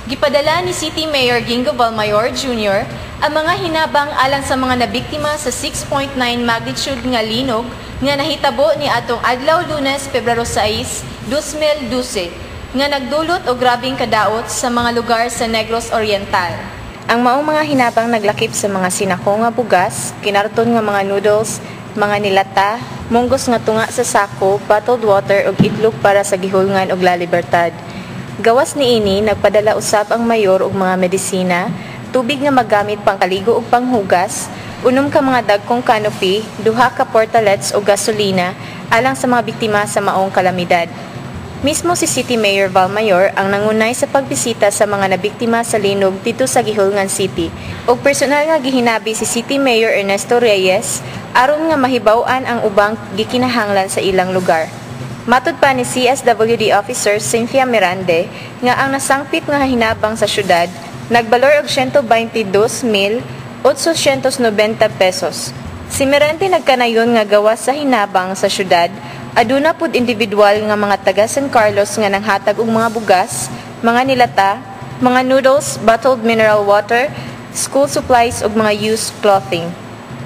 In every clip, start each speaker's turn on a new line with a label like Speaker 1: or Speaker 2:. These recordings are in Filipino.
Speaker 1: Gipadala ni City Mayor Gingo Valmayor Jr. ang mga hinabang alang sa mga nabiktima sa 6.9 magnitude nga linog nga nahitabo ni atong adlaw Lunes, Pebrero 6, 2012 nga nagdulot og grabeng kadaot sa mga lugar sa Negros Oriental. Ang maong mga hinabang naglakip sa mga sinako nga bugas, kinarton nga mga noodles, mga nilata, munggos nga tunga sa sako, bottled water ug itlog para sa gihulngan og La Libertad. Gawas niini nagpadala usab ang mayor og mga medisina, tubig nga magamit pangkaligo ug panghugas, unom ka mga dagkong canopy, duha ka portalets o gasolina alang sa mga biktima sa maong kalamidad. Mismo si City Mayor Valmayor ang nangunay sa pagbisita sa mga nabiktima sa linog dito sa Gihulngan City ug personal nga gihinabi si City Mayor Ernesto Reyes aron nga mahibaw-an ang ubang gikinahanglan sa ilang lugar. Matud pa ni CSWD Officer Cynthia Mirande nga ang nasangpit nga hinabang sa syudad nagbalor og 122,890 pesos. Si Mirande nagkanayon nga gawas sa hinabang sa syudad, aduna pud individual nga mga taga San Carlos nga nanghatag og mga bugas, mga nilata, mga noodles, bottled mineral water, school supplies ug mga used clothing.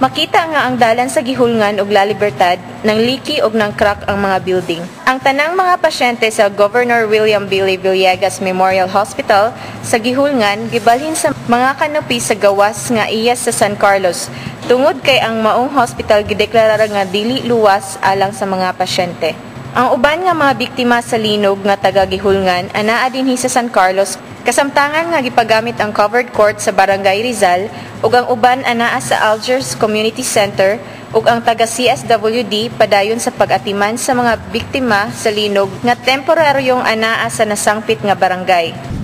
Speaker 1: Makita nga ang dalan sa Gihulngan ug La Libertad nang leaky ug nang crack ang mga building. Ang tanang mga pasyente sa Governor William Billy Villegas Memorial Hospital sa Gihulngan gibalhin sa mga kanopi sa gawas nga iyas sa San Carlos tungod kay ang maong hospital gideklara nga dili luwas alang sa mga pasyente. Ang uban nga mga biktima sa linog nga taga Gihulngan anaa dinhi sa San Carlos kasamtangan nga gipagamit ang covered court sa Barangay Rizal ug ang uban anaa sa Algiers Community Center ug ang taga CSWD padayon sa pag-atiman sa mga biktima sa linog nga temporaryong anaa sa nasangpit nga barangay.